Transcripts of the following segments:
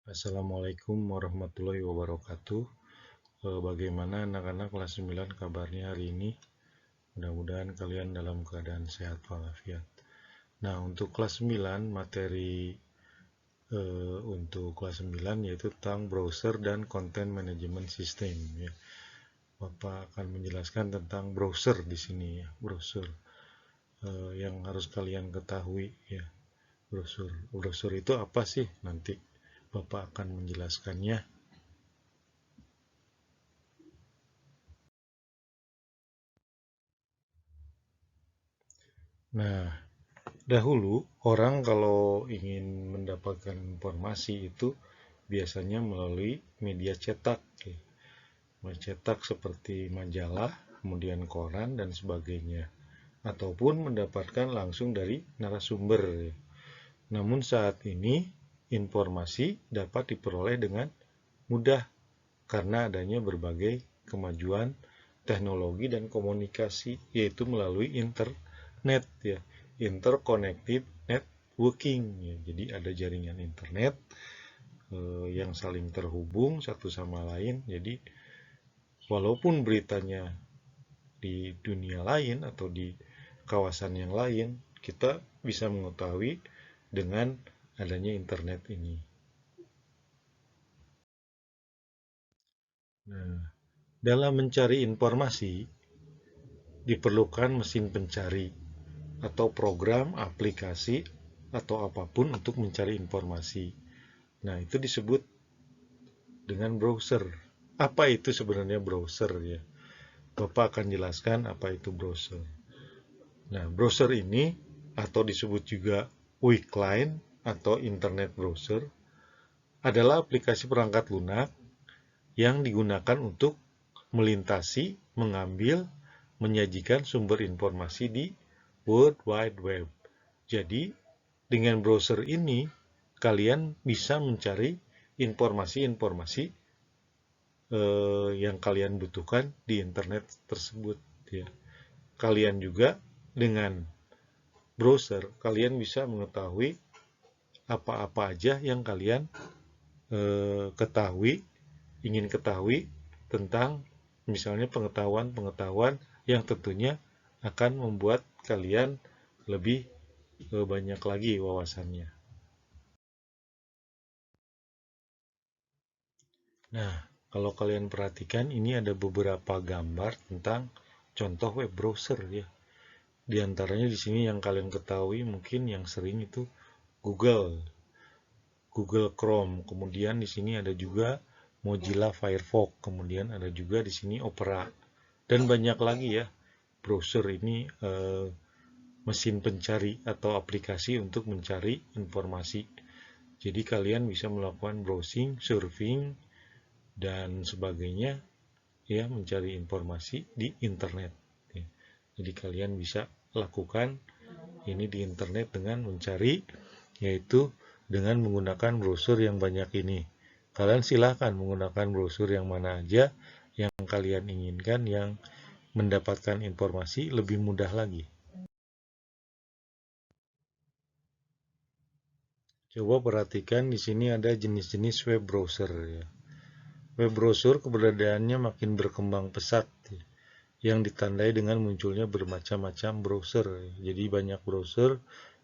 Assalamualaikum warahmatullahi wabarakatuh. Bagaimana anak-anak kelas 9 kabarnya hari ini? Mudah-mudahan kalian dalam keadaan sehat walafiat. Nah, untuk kelas 9 materi untuk kelas 9 yaitu tentang browser dan content management system ya. Bapak akan menjelaskan tentang browser di sini ya, browser yang harus kalian ketahui ya. Browser. Browser itu apa sih? Nanti Bapak akan menjelaskannya. Nah, dahulu, orang kalau ingin mendapatkan informasi itu biasanya melalui media cetak, ya. Mencetak seperti majalah, kemudian koran, dan sebagainya. Ataupun mendapatkan langsung dari narasumber, ya. Namun saat ini, informasi dapat diperoleh dengan mudah karena adanya berbagai kemajuan teknologi dan komunikasi, yaitu melalui internet ya, interconnected networking ya. Jadi ada jaringan internet yang saling terhubung satu sama lain. Jadi walaupun beritanya di dunia lain atau di kawasan yang lain, kita bisa mengetahui dengan adanya internet ini. Nah, dalam mencari informasi diperlukan mesin pencari atau program, aplikasi, atau apapun untuk mencari informasi. Nah, itu disebut dengan browser. Apa itu sebenarnya browser ya? Bapak akan jelaskan apa itu browser. Nah, browser ini atau disebut juga Wikline atau Internet Browser adalah aplikasi perangkat lunak yang digunakan untuk melintasi, mengambil, menyajikan sumber informasi di World Wide Web. Jadi, dengan browser ini, kalian bisa mencari informasi-informasi yang kalian butuhkan di internet tersebut. Ya. Kalian juga dengan browser, kalian bisa mengetahui apa-apa aja yang kalian ketahui, ingin ketahui tentang misalnya pengetahuan-pengetahuan yang tentunya akan membuat kalian lebih banyak lagi wawasannya. Nah, kalau kalian perhatikan ini ada beberapa gambar tentang contoh web browser ya. Di antaranya di sini yang kalian ketahui mungkin yang sering itu Google, Google Chrome. Kemudian di sini ada juga Mozilla Firefox. Kemudian ada juga di sini Opera dan banyak lagi ya. Browser ini mesin pencari atau aplikasi untuk mencari informasi. Jadi kalian bisa melakukan browsing, surfing, dan sebagainya ya, mencari informasi di internet. Jadi kalian bisa lakukan ini di internet dengan mencari, yaitu dengan menggunakan browser yang banyak ini. Kalian silahkan menggunakan browser yang mana aja yang kalian inginkan, yang mendapatkan informasi lebih mudah lagi. Coba perhatikan di sini ada jenis-jenis web browser ya. Web browser keberadaannya makin berkembang pesat ya, yang ditandai dengan munculnya bermacam-macam browser. Jadi banyak browser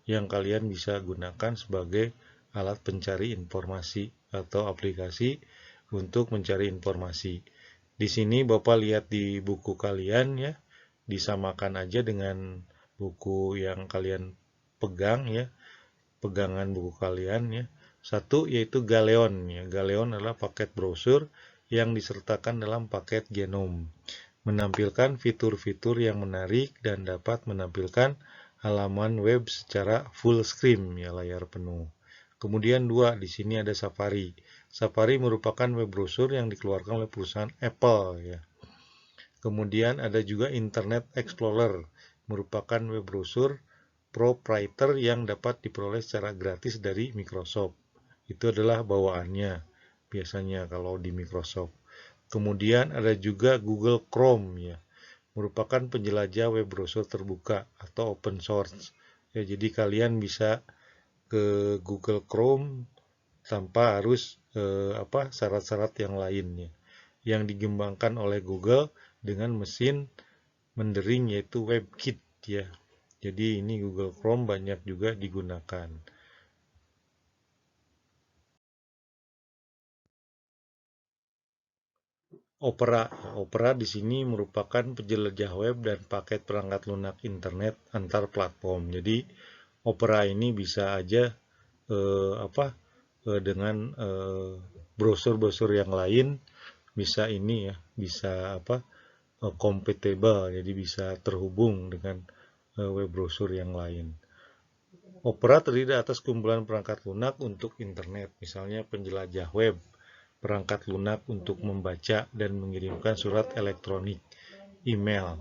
yang kalian bisa gunakan sebagai alat pencari informasi atau aplikasi untuk mencari informasi. Di sini Bapak lihat di buku kalian ya, disamakan aja dengan buku yang kalian pegang ya, pegangan buku kalian ya. Satu yaitu Galeon ya. Galeon adalah paket browser yang disertakan dalam paket Genome, menampilkan fitur-fitur yang menarik dan dapat menampilkan halaman web secara full screen ya, layar penuh. Kemudian dua, di sini ada Safari. Safari merupakan web browser yang dikeluarkan oleh perusahaan Apple ya. Kemudian ada juga Internet Explorer, merupakan web browser proprietor yang dapat diperoleh secara gratis dari Microsoft. Itu adalah bawaannya biasanya kalau di Microsoft. Kemudian ada juga Google Chrome ya, merupakan penjelajah web browser terbuka atau open source. Ya, jadi kalian bisa ke Google Chrome tanpa harus syarat-syarat yang lainnya yang dikembangkan oleh Google dengan mesin mendering yaitu WebKit ya. Jadi ini Google Chrome banyak juga digunakan. Opera. Opera di sini merupakan penjelajah web dan paket perangkat lunak internet antar platform. Jadi Opera ini bisa aja dengan browser-browser yang lain bisa ini ya, bisa compatible, jadi bisa terhubung dengan web browser yang lain. Opera terdiri atas kumpulan perangkat lunak untuk internet, misalnya penjelajah web, perangkat lunak untuk membaca dan mengirimkan surat elektronik, email.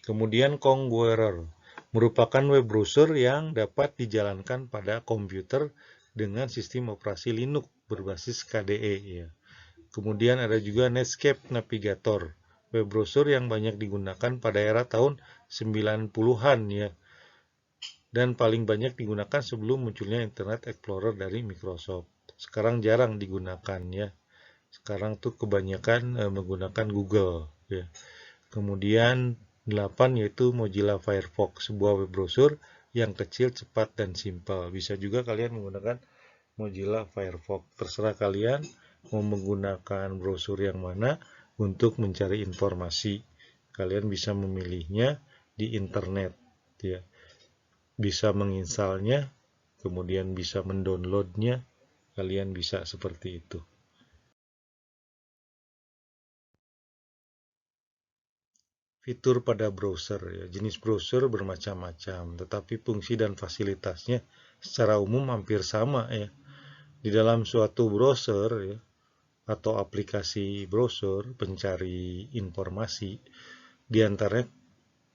Kemudian Konqueror merupakan web browser yang dapat dijalankan pada komputer dengan sistem operasi Linux berbasis KDE ya. Kemudian ada juga Netscape Navigator, web browser yang banyak digunakan pada era tahun 90-an ya, dan paling banyak digunakan sebelum munculnya Internet Explorer dari Microsoft. Sekarang jarang digunakan ya. Sekarang tuh kebanyakan menggunakan Google ya. Kemudian 8 yaitu Mozilla Firefox, sebuah web browser yang kecil, cepat, dan simpel. Bisa juga kalian menggunakan Mozilla Firefox. Terserah kalian mau menggunakan browser yang mana untuk mencari informasi. Kalian bisa memilihnya di internet ya. Bisa menginstalnya, kemudian bisa mendownloadnya. Kalian bisa seperti itu. Fitur pada browser ya. Jenis browser bermacam-macam, tetapi fungsi dan fasilitasnya secara umum hampir sama ya. Di dalam suatu browser ya, atau aplikasi browser pencari informasi, di antaranya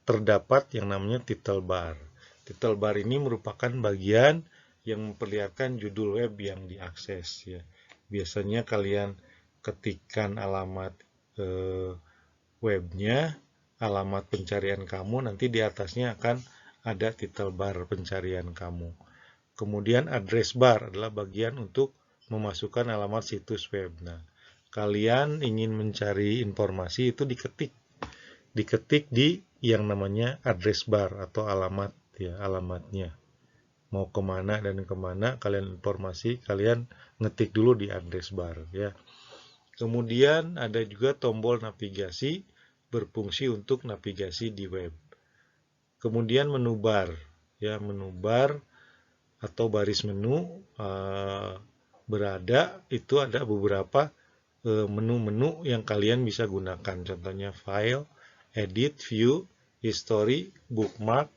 terdapat yang namanya title bar. Title bar ini merupakan bagian yang memperlihatkan judul web yang diakses ya. Biasanya kalian ketikkan alamat webnya, alamat pencarian kamu, nanti di atasnya akan ada title bar pencarian kamu. Kemudian address bar adalah bagian untuk memasukkan alamat situs web. Nah, kalian ingin mencari informasi itu diketik di yang namanya address bar atau alamat ya, alamatnya. Mau kemana dan kemana kalian informasi, kalian ngetik dulu di address bar ya. Kemudian ada juga tombol navigasi berfungsi untuk navigasi di web. Kemudian menu bar ya, menu bar atau baris menu berada itu ada beberapa menu-menu yang kalian bisa gunakan. Contohnya file, edit, view, history, bookmark,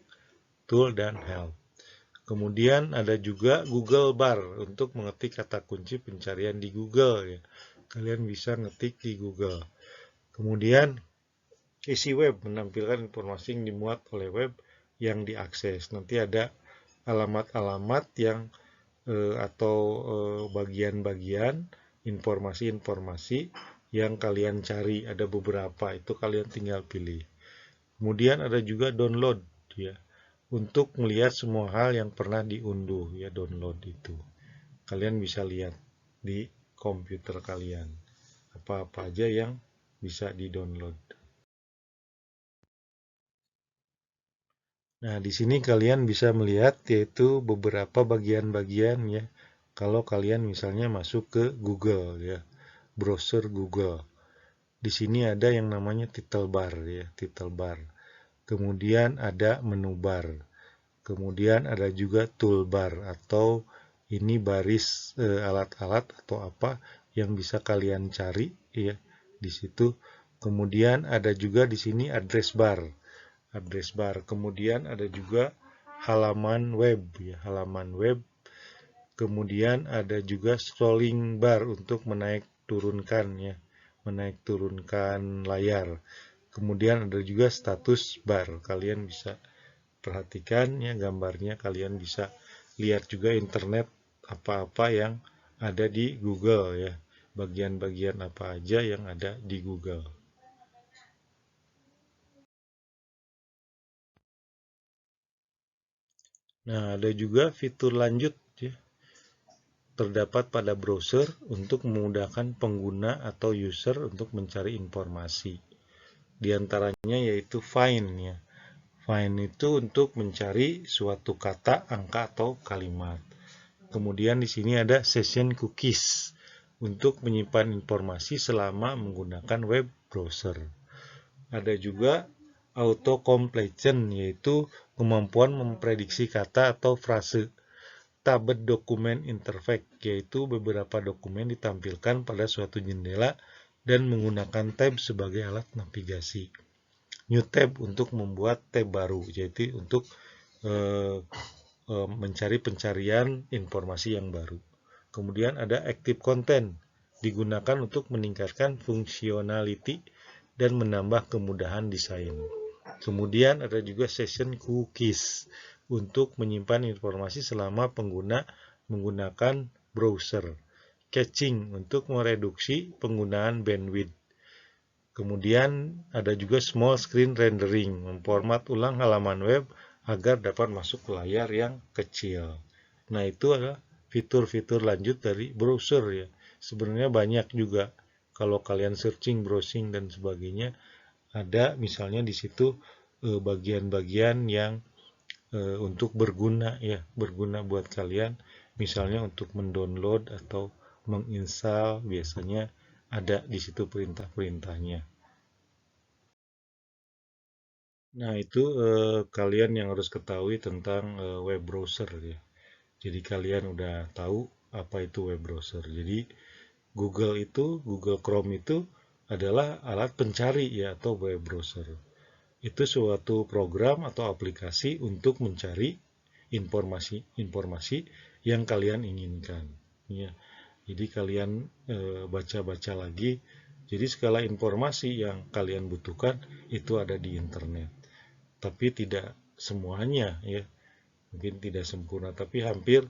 tool, dan help. Kemudian ada juga Google Bar untuk mengetik kata kunci pencarian di Google ya. Kalian bisa ngetik di Google. Kemudian isi web menampilkan informasi yang dimuat oleh web yang diakses. Nanti ada alamat-alamat yang atau bagian-bagian informasi-informasi yang kalian cari. Ada beberapa, itu kalian tinggal pilih. Kemudian ada juga download ya, untuk melihat semua hal yang pernah diunduh ya. Download itu kalian bisa lihat di komputer kalian apa-apa aja yang bisa di-download. Nah, di sini kalian bisa melihat yaitu beberapa bagian-bagian ya. Kalau kalian misalnya masuk ke Google ya, browser Google. Di sini ada yang namanya title bar ya, title bar. Kemudian ada menu bar. Kemudian ada juga toolbar atau ini baris alat-alat atau apa yang bisa kalian cari ya di situ. Kemudian ada juga di sini address bar. Address bar. Kemudian ada juga halaman web ya, halaman web. Kemudian ada juga scrolling bar untuk menaik turunkan ya, menaik turunkan layar. Kemudian ada juga status bar. Kalian bisa perhatikan ya gambarnya, kalian bisa lihat juga internet apa-apa yang ada di Google ya. Bagian-bagian apa aja yang ada di Google. Nah, ada juga fitur lanjut ya. terdapat pada browser untuk memudahkan pengguna atau user untuk mencari informasi. Di antaranya yaitu find ya. Find itu untuk mencari suatu kata, angka atau kalimat. Kemudian di sini ada session cookies untuk menyimpan informasi selama menggunakan web browser. Ada juga auto completion yaitu kemampuan memprediksi kata atau frase. Tablet dokumen interface yaitu beberapa dokumen ditampilkan pada suatu jendela dan menggunakan tab sebagai alat navigasi. New tab untuk membuat tab baru, yaitu untuk mencari pencarian informasi yang baru. Kemudian ada active content, digunakan untuk meningkatkan fungsionality dan menambah kemudahan desain. Kemudian ada juga session cookies untuk menyimpan informasi selama pengguna menggunakan browser. Caching untuk mereduksi penggunaan bandwidth. Kemudian ada juga small screen rendering, memformat ulang halaman web agar dapat masuk ke layar yang kecil. Nah, itu adalah fitur-fitur lanjut dari browser ya. Sebenarnya banyak juga kalau kalian searching, browsing dan sebagainya, ada misalnya di situ bagian-bagian yang untuk berguna ya, berguna buat kalian, misalnya untuk mendownload atau menginstal, biasanya ada di situ perintah-perintahnya. Nah, itu kalian yang harus ketahui tentang web browser ya. Jadi kalian udah tahu apa itu web browser. Jadi Google Chrome itu adalah alat pencari ya atau web browser. Itu suatu program atau aplikasi untuk mencari informasi-informasi yang kalian inginkan. Ya. Jadi kalian baca-baca lagi. Jadi segala informasi yang kalian butuhkan itu ada di internet. Tapi tidak semuanya ya. Mungkin tidak sempurna, tapi hampir